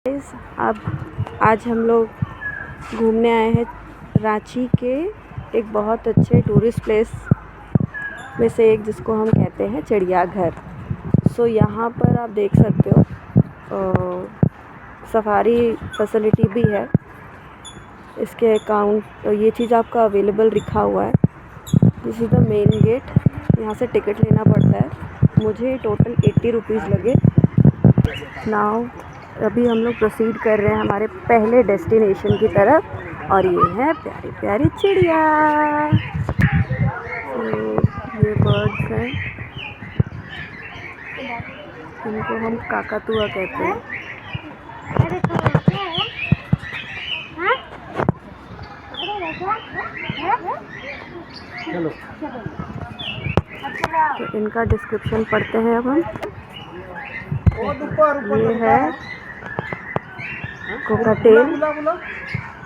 अब आज हम लोग घूमने आए हैं रांची के एक बहुत अच्छे टूरिस्ट प्लेस में से एक, जिसको हम कहते हैं चिड़ियाघर। सो यहाँ पर आप देख सकते हो सफारी फैसिलिटी भी है। इसके अकाउंट ये चीज़ आपका अवेलेबल लिखा हुआ है। This is the main gate. यहाँ से टिकट लेना पड़ता है। मुझे टोटल 80 रुपीज़ लगे। नाउ अभी हम लोग प्रोसीड कर रहे हैं हमारे पहले डेस्टिनेशन की तरफ, और ये है प्यारी प्यारी चिड़िया। तो ये बर्ड्स हैं, इनको हम काकातुआ कहते हैं। तो इनका डिस्क्रिप्शन पढ़ते हैं अब हम। ये है cockatiel.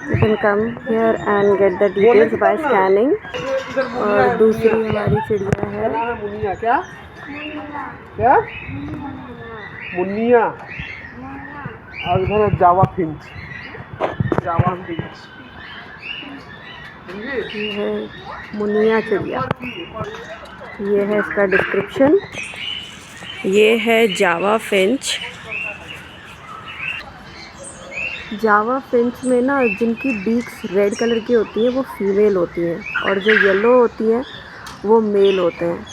You can come here and get the details by scanning. और दूसरी हमारी चिड़िया है क्या क्या मुन्निया, और इधर है जावा फिंच। ये है मुनिया चिड़िया। ये है इसका डिस्क्रिप्शन। ये है जावा फिंच। जावा फिंच में ना जिनकी बीक्स रेड कलर की होती हैं वो फीमेल होती हैं, और जो येलो होती हैं वो मेल होते हैं।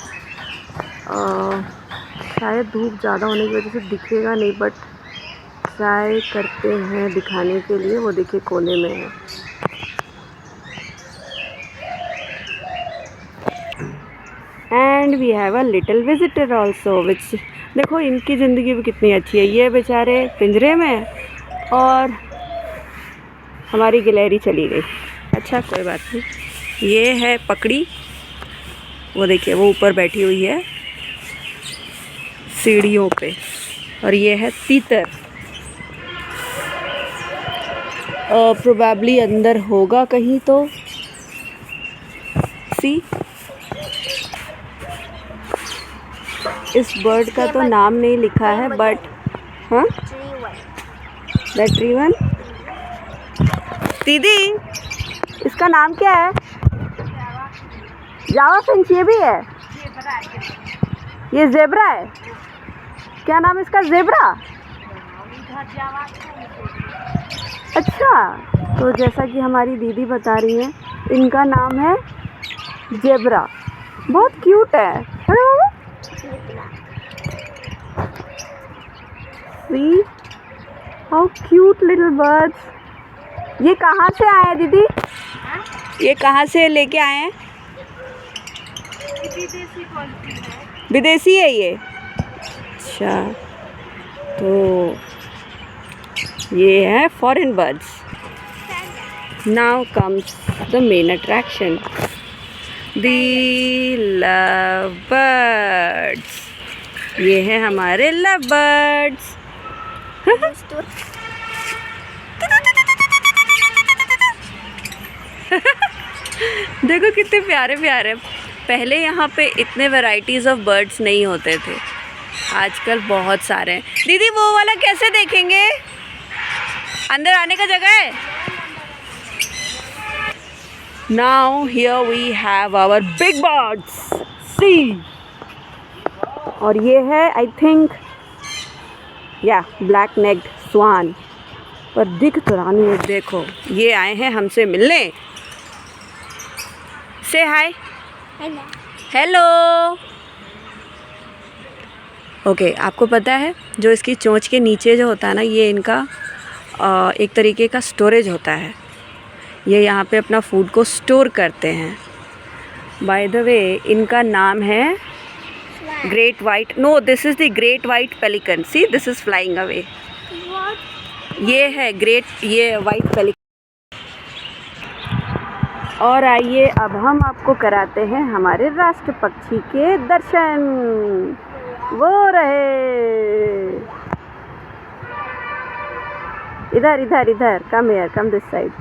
शायद धूप ज़्यादा होने की वजह से दिखेगा नहीं, बट ट्राई करते हैं दिखाने के लिए। वो देखिए कोने में है। And we have a little visitor also, which देखो इनकी ज़िंदगी भी कितनी अच्छी है। ये बेचारे पिंजरे में, और हमारी गिलहरी चली गई। अच्छा कोई बात नहीं। ये है पकड़ी, वो देखिए वो ऊपर बैठी हुई है सीढ़ियों पे। और ये है तीतर, प्रोबेबली अंदर होगा कहीं। तो सी, इस बर्ड का तो नाम नहीं लिखा है, बट हाँ दैट वन। दीदी इसका नाम क्या है? जावा फिंच। ये भी है, ये ज़ेब्रा है। क्या नाम है इसका? ज़ेब्रा। अच्छा, तो जैसा कि हमारी दीदी बता रही हैं, इनका नाम है ज़ेब्रा। बहुत क्यूट है ना? See how cute little birds. ये कहाँ से आए हैं दीदी? ये कहाँ से लेके आए हैं? विदेशी है ये। अच्छा, तो ये है foreign birds. Now comes the main attraction, the love birds. ये है हमारे लव बर्ड्स। देखो कितने प्यारे प्यारे। पहले यहाँ पे इतने वैरायटीज़ ऑफ बर्ड्स नहीं होते थे, आजकल बहुत सारे हैं। दीदी वो वाला कैसे देखेंगे? अंदर आने का जगह है? Now here we have our big birds, see. और ये है आई थिंक या ब्लैक नेक्ड स्वान, पर दिख तो रानी है। देखो ये आए हैं हमसे मिलने। से हाय, हेलो। ओके, आपको पता है जो इसकी चोंच के नीचे जो होता है ना, ये इनका एक तरीके का स्टोरेज होता है। ये यहाँ पे अपना फूड को स्टोर करते हैं। बाय द वे इनका नाम है great white, no this is the great white pelican. See this is flying away. ये है ग्रेट, ये वाइट पेलिकन। और आइए अब हम आपको कराते हैं हमारे राष्ट्र पक्षी के दर्शन। वो रहे इधर इधर इधर, कम हियर, कम दिस साइड।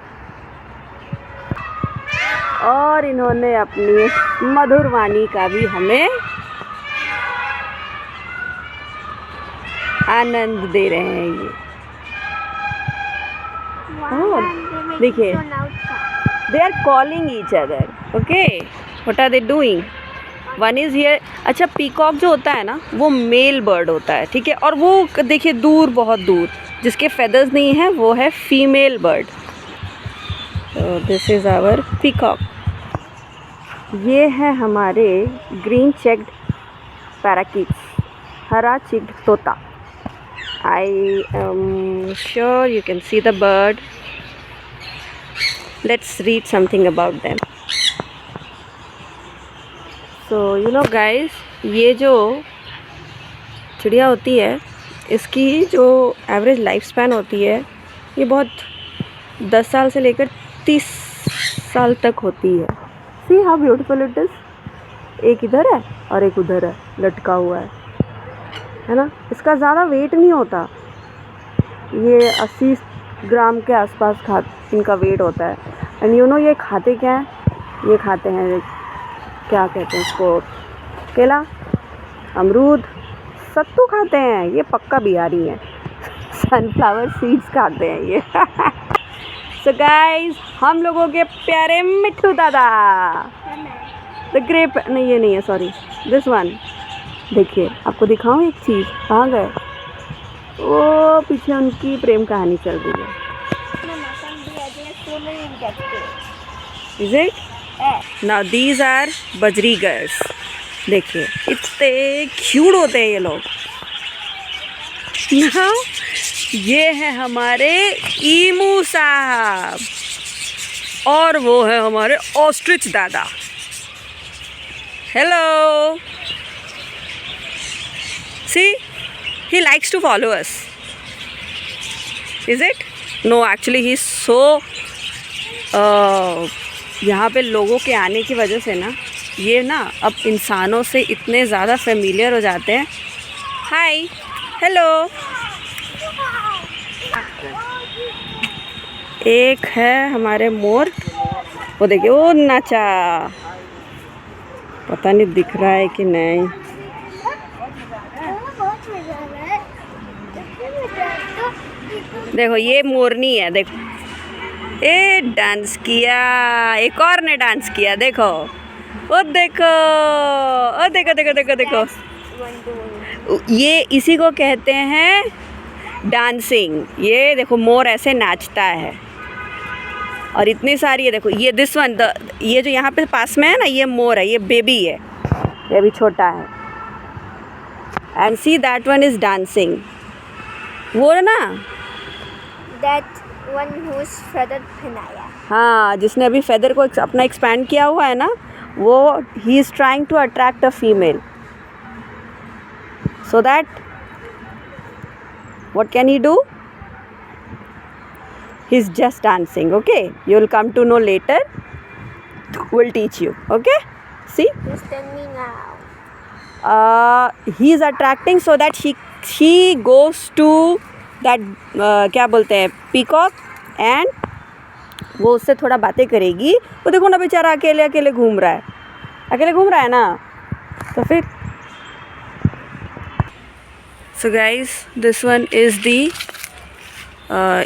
और इन्होंने अपनी मधुर वाणी का भी हमें आनंद दे रहे हैं। ये Oh, देखिए, they are calling each other. Okay, what are they doing? One is here. अच्छा, पीकॉक जो होता है ना वो मेल बर्ड होता है, ठीक है, और वो देखिए दूर, बहुत दूर जिसके फेदर्स नहीं है वो है फीमेल बर्ड. तो दिस इज़ आवर पीकॉक. ये है हमारे ग्रीन चेक्ड पैराकीट्स, हरा चिक्ड तोता. I am sure you can see the bird. Let's read something about them. So you know guys, ये जो चिड़िया होती है इसकी जो एवरेज लाइफ स्पैन होती है ये बहुत 10 साल से लेकर 30 साल तक होती है. See how beautiful it is. एक इधर है और एक उधर है, लटका हुआ है ना. इसका ज़्यादा वेट नहीं होता, ये 80 ग्राम के आसपास इनका वेट होता है. एंड यू नो ये खाते क्या हैं? ये खाते हैं, क्या कहते हैं इसको, केला, अमरूद, सत्तू खाते हैं. ये पक्का बिहारी हैं. सनफ्लावर सीड्स खाते हैं ये. सो गाइस, हम लोगों के प्यारे मिट्टू दादा, द ग्रेप, नहीं ये नहीं है, सॉरी, दिस वन. देखिए, आपको दिखाऊं एक चीज़. कहाँ गए वो? पीछे उनकी प्रेम कहानी चल रही है. Is it? Now these are बजरीगर्स. देखिए इतने क्यूट होते हैं ये लोग. Now ये है हमारे ईमू साहब और वो है हमारे ऑस्ट्रिच दादा. Hello. See, he likes to follow us. Is it? No, actually he's so यहाँ पे लोगों के आने की वजह से ना ये ना अब इंसानों से इतने ज़्यादा फेमिलियर हो जाते हैं. हाय, हेलो. एक है हमारे मोर, वो देखिए वो नाचा, पता नहीं दिख रहा है कि नहीं. देखो ये मोरनी है, देखो ए डांस किया, एक और ने डांस किया. देखो वो देखो, ओ देखो देखो देखो देखो. ये इसी को कहते हैं डांसिंग. ये देखो मोर ऐसे नाचता है और इतनी सारी है. देखो ये दिस वन, ये जो यहाँ पे पास में है ना, ये मोर है, ये बेबी है, ये अभी छोटा है. And see that one is dancing. वो है ना That one who's feathered pinaia. हाँ, जिसने अभी फेदर को अपना एक्सपैंड किया हुआ है ना, वो he is trying to attract a female. So that what can he do? He is just dancing. Okay, you will come to know later, will teach you. Okay, see, Just tell me now. He is attracting so that she goes to that, क्या बोलते हैं, peacock, and वो उससे थोड़ा बातें करेगी. वो देखो ना बेचारा अकेले अकेले घूम रहा है, अकेले घूम रहा है ना. तो फिर so guys, this one is the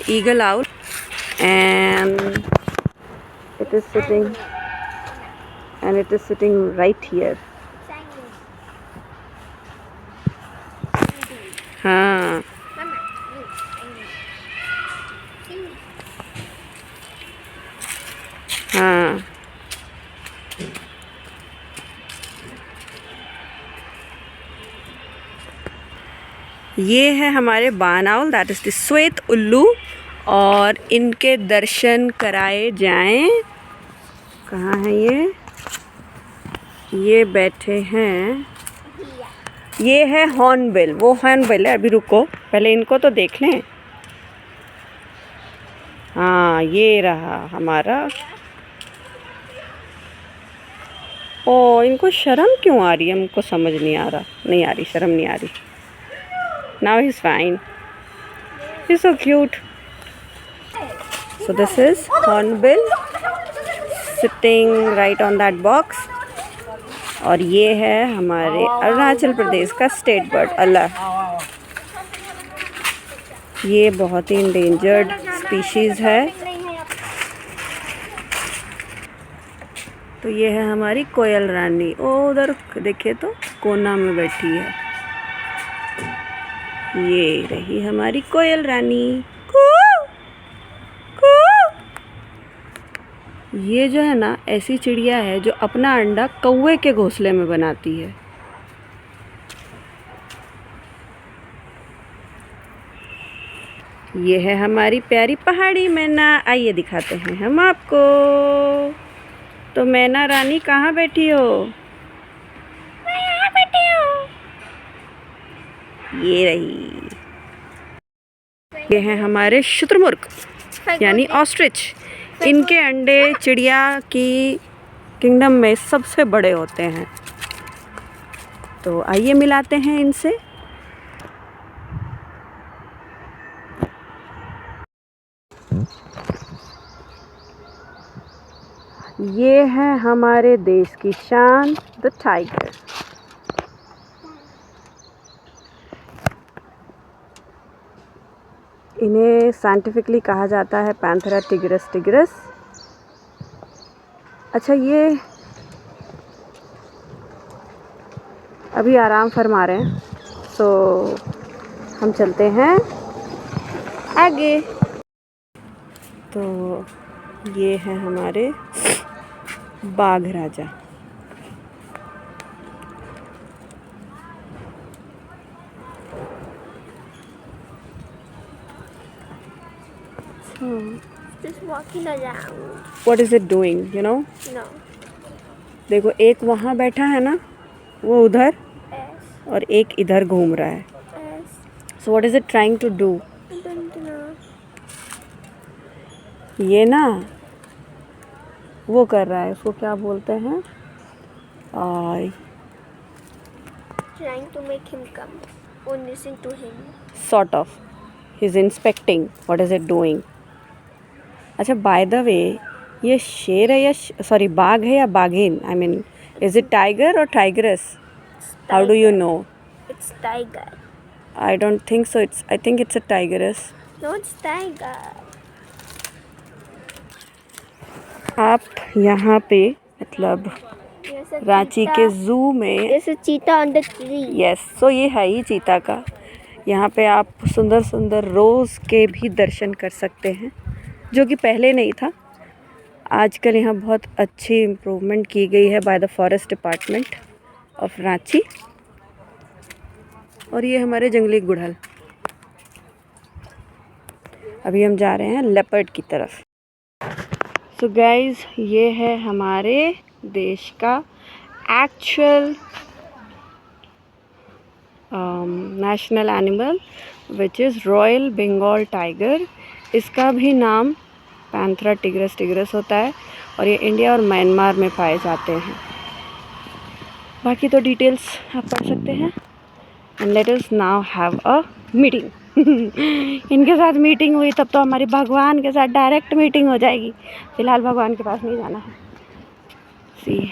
eagle owl and it is sitting right here. हाँ, हाँ, ये है हमारे बानाउल, दैट इज़ द श्वेत उल्लू. और इनके दर्शन कराए जाएं. कहाँ हैं ये बैठे हैं. ये है हॉर्नबिल, वो हॉर्नबिल है. अभी रुको, पहले इनको तो देख लें. हाँ, ये रहा हमारा. ओ, इनको शर्म क्यों आ रही है? हमको समझ नहीं आ रहा. नहीं आ रही, शर्म नहीं आ रही. Now he is fine, he is so cute. So this is hornbill sitting right on that box. और ये है हमारे अरुणाचल प्रदेश का स्टेट बर्ड, अल्लाह. ये बहुत ही इंडेंजर्ड स्पीशीज़ है। तो ये है हमारी कोयल रानी। ओ उधर देखिए तो कोना में बैठी है। ये रही हमारी कोयल रानी। कू कू। ये जो है ना ऐसी चिड़िया है जो अपना अंडा कौवे के घोंसले में बनाती है। ये है हमारी प्यारी पहाड़ी मैना। आइए दिखाते हैं हम आपको। तो मैना रानी कहाँ बैठी हो? मैं यहाँ बैठी हूँ। ये रही। ये हैं हमारे शुतुरमुर्ग यानी ऑस्ट्रिच। इनके अंडे चिड़िया की किंगडम में सबसे बड़े होते हैं। तो आइए मिलाते हैं इनसे। ये है हमारे देश की शान, द टाइगर। इन्हें साइंटिफिकली कहा जाता है पैंथेरा टिग्रिस टिग्रिस। अच्छा, ये अभी आराम फरमा रहे हैं, तो हम चलते हैं आगे। तो ये है हमारे बाघ राजा। Just walking around. What is it doing? You know? No. देखो, एक वहाँ बैठा है ना, वो उधर, Yes. और एक इधर घूम रहा है। Yes. So what is it trying to do? I don't know. ये ना वो कर रहा है, उसको क्या बोलते हैं? Trying to make him come. Or listen to him. Sort of. He's inspecting. What is it doing? अच्छा, बाय द वे, ये शेर है या सॉरी बाघ है या बाघिन? I mean, is it tiger और tigress? How do you know? It's tiger. I don't think so. I think it's a tigress. No, it's tiger. आप यहाँ पे मतलब There's a रांची cheetah. के ज़ू में, There's a cheetah on the tree. Yes, so ये है ही चीता का। यहाँ पे आप सुंदर सुंदर रोज़ के भी दर्शन कर सकते हैं, जो कि पहले नहीं था। आजकल यहाँ बहुत अच्छी इम्प्रूवमेंट की गई है by the forest department of Ranchi. और ये हमारे जंगली गुड़हल। अभी हम जा रहे हैं लेपर्ड की तरफ। सो गाइस, ये है हमारे देश का actual national animal which is royal Bengal tiger. इसका भी नाम पैंथेरा टिग्रिस टिग्रिस होता है और ये इंडिया और म्यांमार में पाए जाते हैं। बाकी तो डिटेल्स आप पढ़ सकते हैं। And let us now have a meeting. इनके साथ मीटिंग हुई तब तो हमारी भगवान के साथ डायरेक्ट मीटिंग हो जाएगी। फ़िलहाल भगवान के पास नहीं जाना है। सी,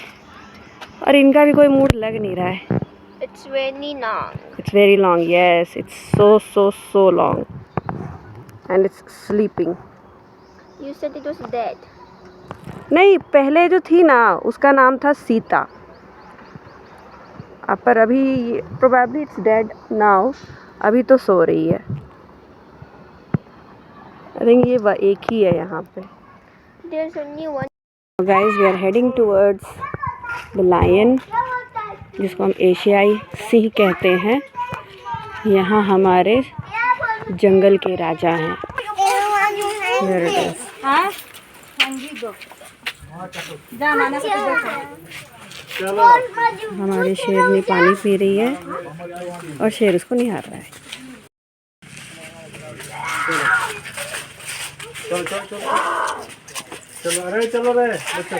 और इनका भी कोई मूड लग नहीं रहा है। It's very long. It's very long, yes, it's so long. And it's sleeping. You said it was dead. नहीं, पहले जो थी ना उसका नाम था सीता। अब पर अभी प्रोबेबली इट्स डेड नाउ। अभी तो सो रही है। आई थिंक ये एक ही है यहाँ पे। There's only one. Guys, we are heading towards the lion, जिसको हम एशियाई सिंह कहते हैं। यहाँ हमारे जंगल के राजा हैं। Here it is. हमारी शेरनी पानी पी रही है और शेर उसको निहार रहा है। चलो रे बच्चा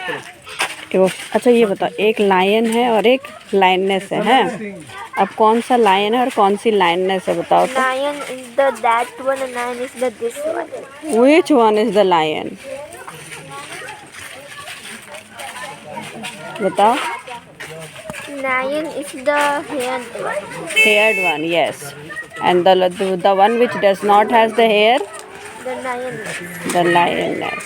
चलो। अच्छा, ये बताओ, एक लायन है और एक लायनेस है, हैं? अब कौन सा लायन है और कौन सी लायनेस है बताओ तो। Lion is the that one and lion is the this one. Which one is the lion? बताओ। Lion is the haired one. Haired one, yes. And the one which does not has the hair? The lioness. The lioness.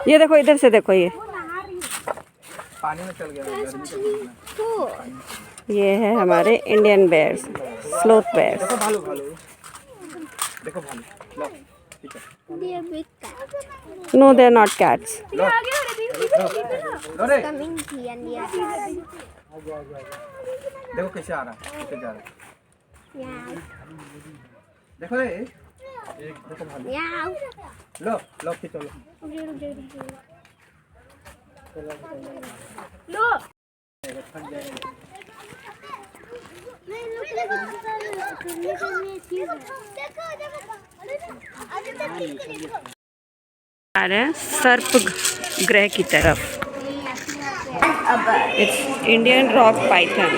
ये देखो, इधर से देखो, ये पानी में चल गया गर्मी के दिन में। Cool. ये है हमारे इंडियन बेयर्स, स्लोथ बेयर्स। देखो भालू भालू, देखो भालू, लो ठीक है, They are big cats. No they are not cats. लो रे, Coming here near. देखो कैसे आ रहा है, कैसे जा रहा है, Meow. देखो रे, देखो भालू, Meow. लो लो खींचो लो। आ रहे हैं सर्प ग्रह की तरफ। It's Indian rock Python.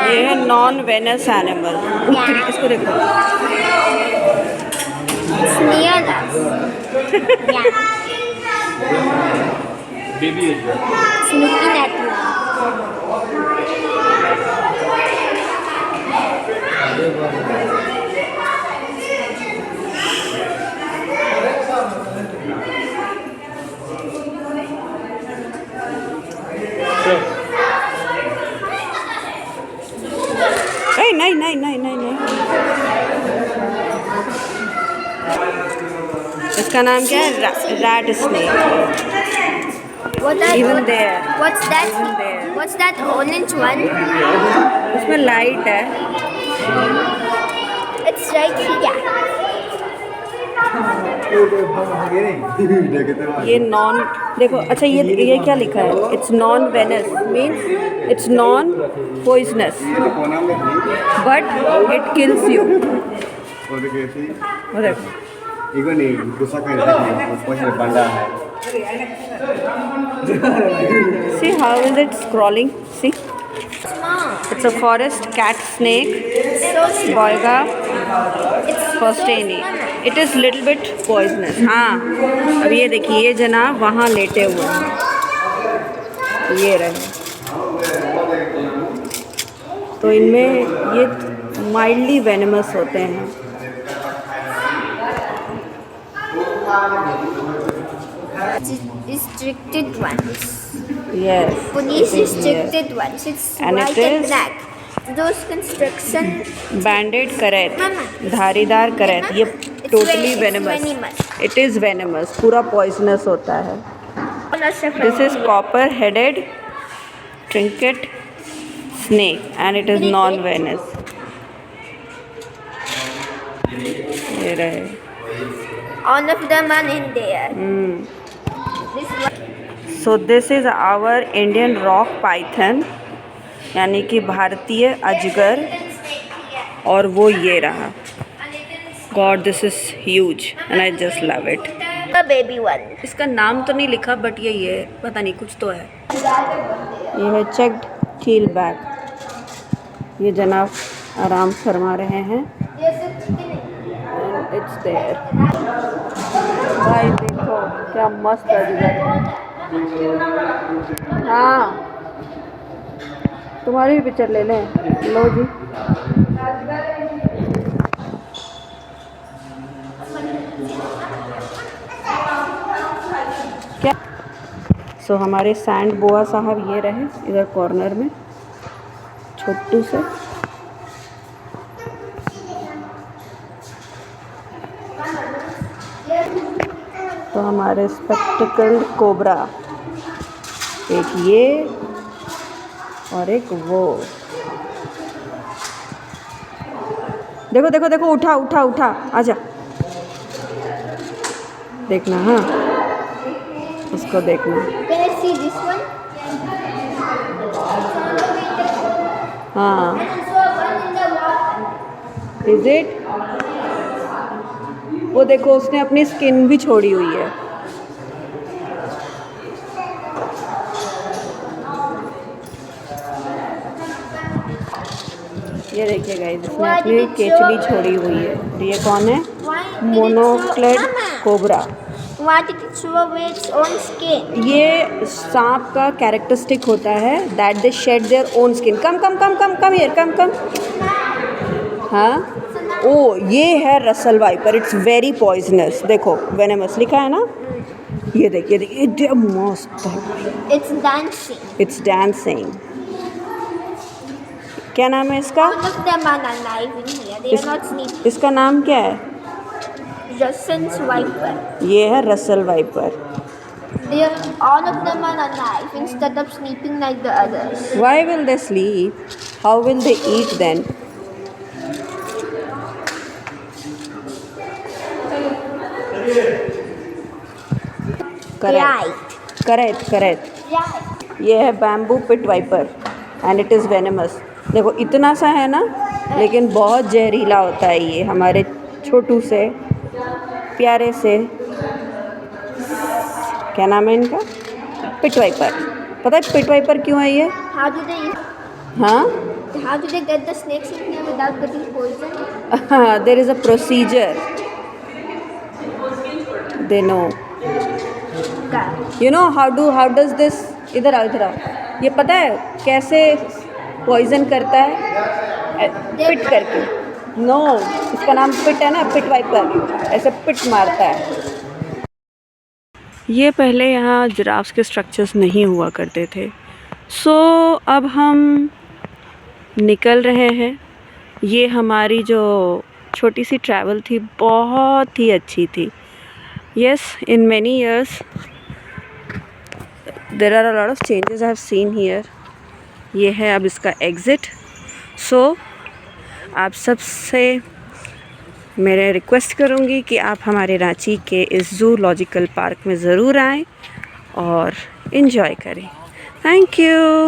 ये है नॉन वेनस एनिमल। इसको देखो, It's near us. Yeah. Baby है, It's looking at you. नहीं नहीं नहीं नहीं नहीं, इसका नाम क्या है? Rat snake. What that? Even there. What's that? Even there. What's that orange one? उसमें लाइट है। It's right here. ये नॉन, देखो अच्छा, ये क्या लिखा है? It's non venous, means it's non poisonous, but it kills you. वो देखो, see how is it crawling? See, Small. it's a forest cat snake, So small. boyga It's fostani. It is little bit poisonous. हाँ, अब ये देखिए, ये जनाब वहाँ लेटे हुए हैं, ये रहे। तो इनमें ये माइल्डली वेनमस होते हैं। Restricted ones. Yes. Police it is here. restricted ones. It's And white it and is- black. Those construction. बैंडेड करैत, Mama. धारीदार करैत, ये It's totally it's venomous. venomous. It is venomous, पूरा पॉइजनस होता है। This is copper headed trinket snake and it is non venous. ये रहे। All of them are in there. This one. So this is our Indian rock python, यानी कि भारतीय अजगर, और वो ये रहा। God, this is huge and I just love it. The baby one. इसका नाम तो नहीं लिखा, बट ये पता नहीं, कुछ तो है। ये है चेक्ड कील बैक। ये जनाब आराम फरमा रहे हैं। There's a chicken in and it's there. भाई देखो क्या मस्त अजगर है। हाँ, तुम्हारी भी पिक्चर ले लें। लो जी। क्या? सो हमारे सैंड बोआ साहब ये रहे इधर कॉर्नर में, छोटू से। तो हमारे स्पेक्टिकल्ड कोबरा, एक ये और एक वो। देखो देखो देखो, उठा उठा उठा, आजा, देखना। हाँ, उसको देखना। Can I see this one? हाँ, And also one in the water. Is it? वो देखो, उसने अपनी स्किन भी छोड़ी हुई है। ये देखिए गाइस, इसने अपनी केचली छोड़ी हुई है। और ये कौन है? Why did it मोनोक्लेड show- Mama, cobra. Why did it throw away its own skin? ये सांप का कैरेक्टरिस्टिक होता है that they shed their own skin. Come come come come come here, come come. हाँ, ओ ये है Russell viper. It's very poisonous. देखो वेनेमस लिखा है ना. ये देखिए देखिए मस्त. It's dancing. It's dancing. क्या नाम है इसका? All of them are alive in here. They are not sleeping. इसका नाम क्या है? Russell's viper. ये है Russell wiper. All of them are alive instead of sleeping like the others. Why will they sleep? How will they eat then? Correct. Right. ये है bamboo pit viper and it is venomous. देखो इतना सा है ना, लेकिन बहुत जहरीला होता है ये. हमारे छोटू से प्यारे से, क्या नाम है इनका? Pit viper. पता है पिट वाइपर क्यों है ये? How do they? हाँ, How do they get the snakes in here without getting poisoned? There is a procedure. They know. You know how does this. इधर आओ. ये पता है कैसे पॉइजन करता है? पिट करके. नो, इसका नाम पिट है ना, पिट वाइपर. ऐसे पिट मारता है. ये पहले यहाँ जिराफ्स के स्ट्रक्चर्स नहीं हुआ करते थे. सो अब हम निकल रहे हैं. ये हमारी जो छोटी सी ट्रैवल थी बहुत ही अच्छी थी. Yes, in many years there are a lot of changes I have seen here. ये है अब इसका एग्ज़िट. सो आप सबसे मैं रिक्वेस्ट करूँगी कि आप हमारे रांची के इस ज़ूलॉजिकल पार्क में ज़रूर आएँ और इन्जॉय करें. Thank you.